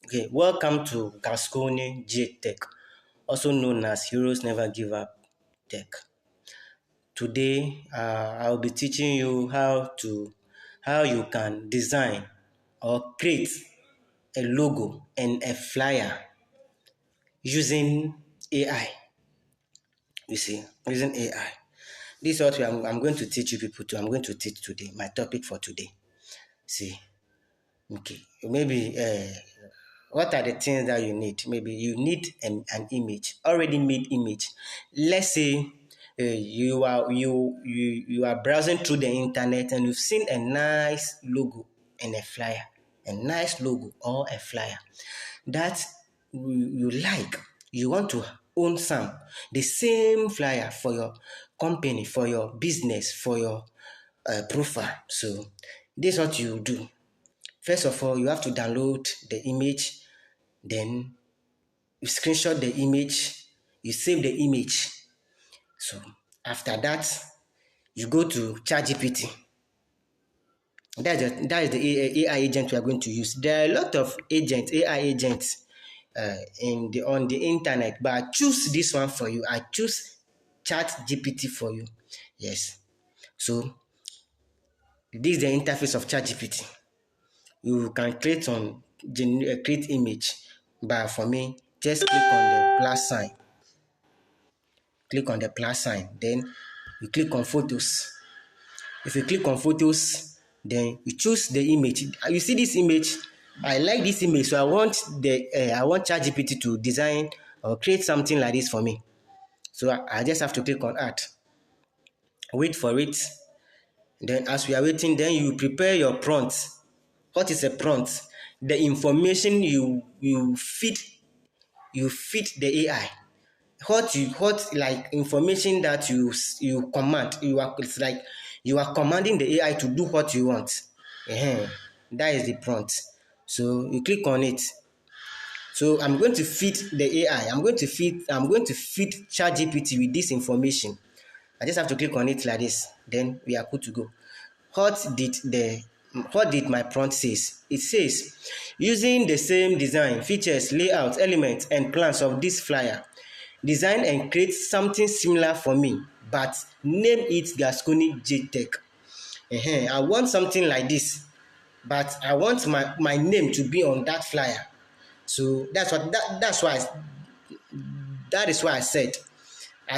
Okay, welcome to Gascony J Tech, also known as Heroes Never Give Up Tech. Today, I'll be teaching you how you can design or create a logo and a flyer using AI. You see, using AI. This is what I'm going to teach you people to. I'm going to teach today. My topic for today. See, okay, maybe what are the things that you need? Maybe you need an image, already made image. Let's say you are browsing through the internet and you've seen a nice logo and a flyer, a nice logo or a flyer that you like. You want to own the same flyer for your company, for your business, for your profile. So this is what you do. First of all, you have to download the image, then you screenshot the image, you save the image. So after that, you go to ChatGPT. That is the AI agent we are going to use. There are a lot of agents, AI agents, on the internet, but I choose this one for you. I choose ChatGPT for you. Yes. So this is the interface of ChatGPT. You can create image, but for me, just click on the plus sign. Click on the plus sign, then you click on photos. If you click on photos, then you choose the image. You see this image, I like this image, so I want ChatGPT to design or create something like this for me. So I just have to click on add, wait for it. Then as we are waiting, then you prepare your prompt. What is a prompt? The information you feed the AI. What like information that you command. It's like you are commanding the AI to do what you want. That is the prompt. So you click on it. So I'm going to feed the AI. I'm going to feed ChatGPT with this information. I just have to click on it like this. Then we are good to go. What did my prompt says? It says, using the same design, features, layout, elements, and plans of this flyer, design and create something similar for me, but name it Gascony JTech. I want something like this, but I want my name to be on that flyer. So that is why I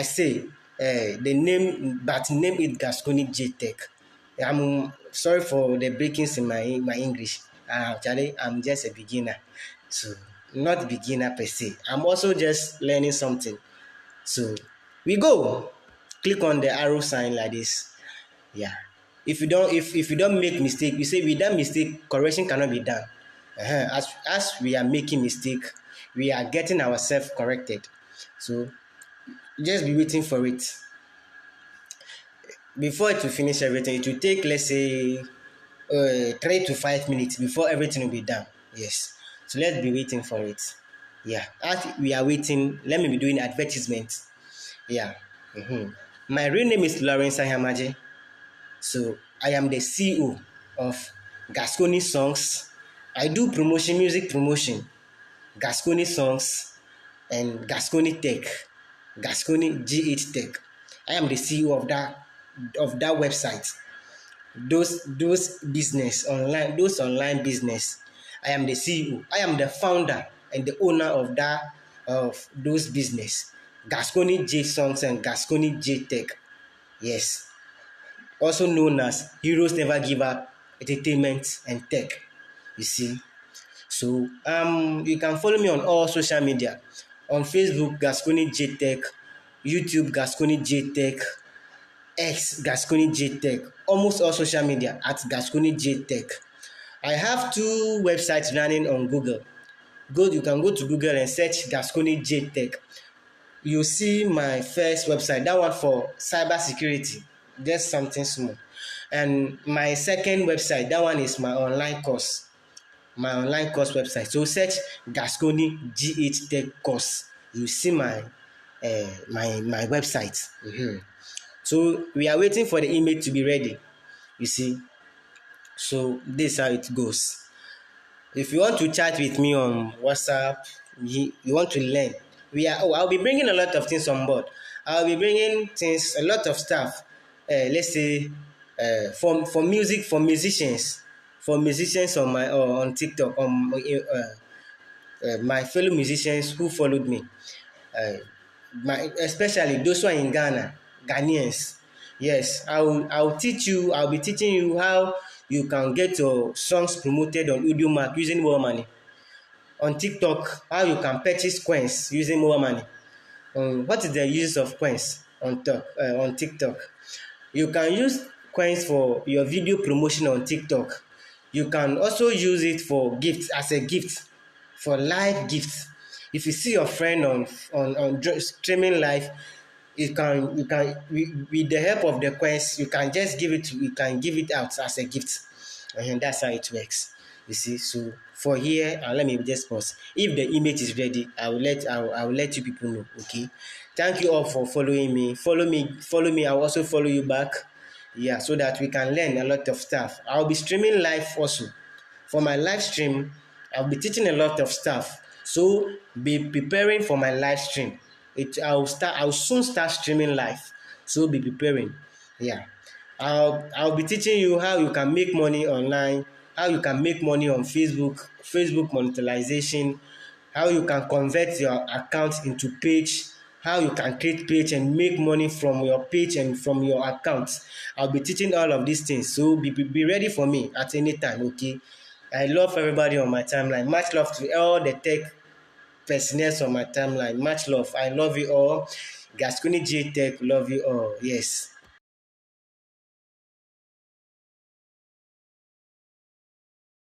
say the name, but name it Gascony JTech. I'm sorry for the breakings in my English. Actually, I'm just a beginner, so not beginner per se. I'm also just learning something. So we go. Click on the arrow sign like this. Yeah. If you don't make mistake, you say without mistake, correction cannot be done. As we are making mistake, we are getting ourselves corrected. So just be waiting for it. Before it will finish everything, it will take, let's say, 3 to 5 minutes before everything will be done. Yes. So let's be waiting for it. Yeah. As we are waiting, let me be doing advertisement. Yeah. My real name is Lawrence Ayamaje. So I am the CEO of Gascony Songs. I do music promotion, Gascony Songs, and Gascony Tech, Gascony G8 Tech. I am the CEO of that website. Those online business. I am the CEO. I am the founder and the owner of those business. Gascony J Songs and Gascony J Tech. Yes. Also known as Heroes Never Give Up Entertainment and Tech. You see. So you can follow me on all social media. On Facebook, Gascony J Tech, YouTube, Gascony J Tech, X, Gascony J Tech, almost all social media at Gascony J Tech. I have 2 websites running on Google. You can go to Google and search Gascony J Tech. You see my first website, that one for cyber security, just something small. And my second website, that one is my online course website. So search Gascony G8 Tech course. You see my website. So we are waiting for the image to be ready. You see. So this is how it goes. If you want to chat with me on WhatsApp, you want to learn, I'll be bringing a lot of things on board. I'll be bringing things, a lot of stuff. Let's say for music, for musicians on my on TikTok, on my fellow musicians who followed me. Uh, Especially those who are in Ghana, Ghanaians. Yes, I'll be teaching you how you can get your songs promoted on Audiomack using mobile money. On TikTok, how you can purchase coins using mobile money. What is the use of coins on TikTok? You can use coins for your video promotion on TikTok. You can also use it for gifts, as a gift, for live gifts. If you see your friend on streaming live, with the help of the coins, you can give it out as a gift, and that's how it works. You see, so for here, let me just pause. If the image is ready, I will let you people know. Okay, thank you all for following me. Follow me. I'll also follow you back. Yeah, so that we can learn a lot of stuff. I'll be streaming live also. For my live stream, I'll be teaching a lot of stuff. So be preparing for my live stream. I'll soon start streaming live. So be preparing. Yeah. I'll be teaching you how you can make money online, how you can make money on Facebook monetization, how you can convert your account into page, how you can create page and make money from your page and from your account. I'll be teaching all of these things. So be ready for me at any time, okay? I love everybody on my timeline. Much love to all the tech personnel on my timeline. Much love. I love you all. Gascony J Tech, love you all. Yes.